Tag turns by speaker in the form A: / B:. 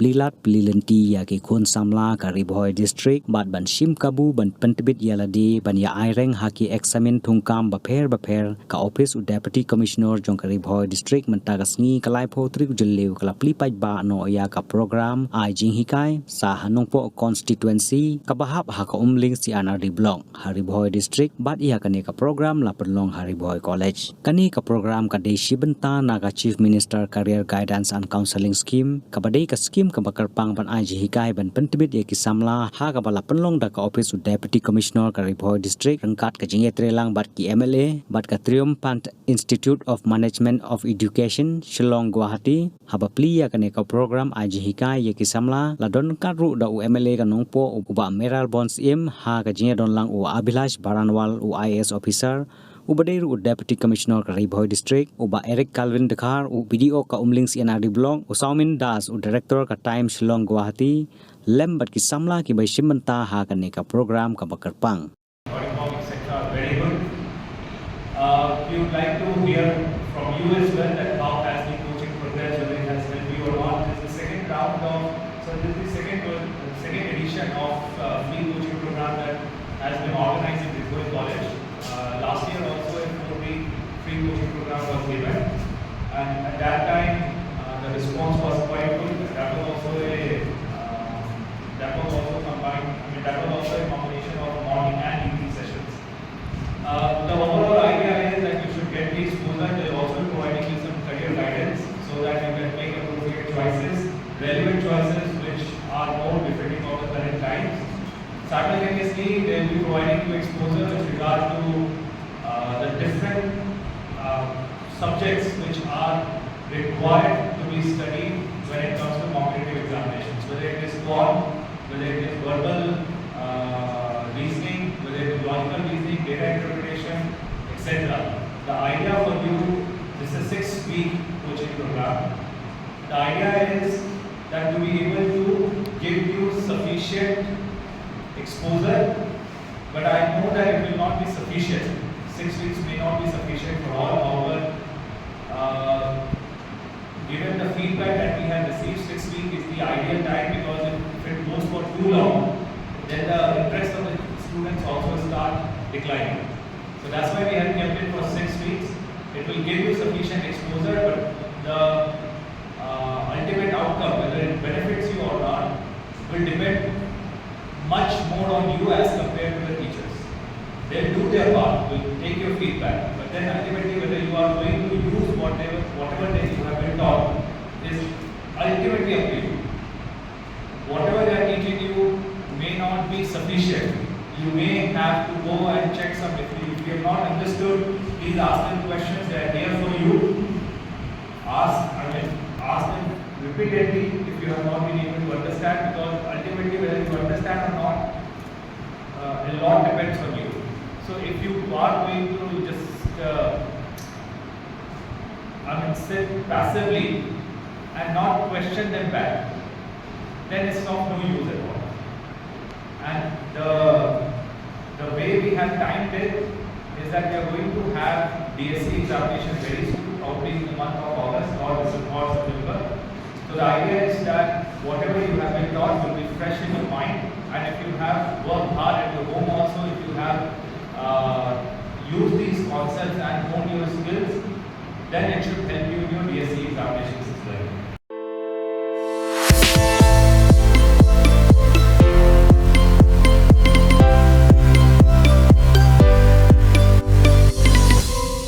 A: plilat plilanti ya ki khun samla ka ribhoi district bat ban shim kabu ban pyntbit yaladi ban ya aireng haki eksamin thungkam bapher ka office u deputy commissioner jong ka ribhoi district mentagasngi kalai pho trik jelew kala pli paidbah no ya ka program jinghikai sa hanongpo constituency ka bahap ha ka umling si anardi block haribhoi district bat ya kane ka program la perlong haribhoi college kani ka program ka de shibenta naga chief minister career guidance and counseling scheme kabadai ka scheme ka bakarpang ban jinghikai ban pyntbit ye ki samla ha ka bala penlong da ka office deputy commissioner ka ribhoi district rangkat ka jingetrelang bat ki MLA bat ka Triumphant Institute of Management of Education Shillong Guwahati haba plia kane ka program jinghikai ye ki samla la don ka ru da u MLA ka nongpo uba meral bonds im ha ka jinge don lang u Abhilash Baranwal u IAS officer Ubadai ru Deputy Commissioner ka Ribhoi District, uba Eric Calvin Dekhar, u BDO ka Umling CNRD Block, u Saumin Das, u Director ka Time Shillong Guwahati, lembat ki samla ki bai shimenta ha ka neka program ka bakarpang.
B: Very good. We would like to hear from you as well that how has the coaching progress, whether it has helped you or not. This is the second round of, so this is the second edition of free coaching program that has been organized in Ribhoi College. Last year also a 4-week free coaching program was given, and at that time the response was quite good. That was also combined. That was also a combination of morning and evening sessions. The overall idea is that you should get the exposure. They are also providing you some career guidance so that you can make appropriate choices, relevant choices which are more befitting of the current times. Simultaneously, they will be providing you exposure with regard to the different subjects which are required to be studied when it comes to competitive examinations, whether it is quant, whether it is verbal reasoning, whether it is logical reasoning, data interpretation, etc. The idea for you, this is a 6-week coaching program. The idea is that to be able to give you sufficient exposure, but I know that it will not be sufficient. 6 weeks may not be sufficient for all. However, given the feedback that we have received, 6 weeks is the ideal time, because if it goes for too long, then the interest of the students also start declining. So that's why we have kept it for 6 weeks. It will give you sufficient exposure, but the ultimate outcome, whether it benefits you or not, will depend much more on you as compared to the teachers. They'll do their part, will take your feedback, but then ultimately whether you are going to use whatever that you have been taught is ultimately up to you. Whatever they are teaching you may not be sufficient. You may have to go and check some. If you have not understood, please ask them questions. They are here for you. Ask them repeatedly if you have not been able to understand, because ultimately whether you understand or not, a lot depends on you. So if you are going to just sit passively and not question them back, then it's of no use at all. And the way we have timed it is that we are going to have DSC examination very soon, probably in the month of August or September. So the idea is that whatever you have been taught will be fresh in your mind, and if you have worked hard at your home also, if you have used these concepts and honed your skills, then it should help you in your DSC examinations as well.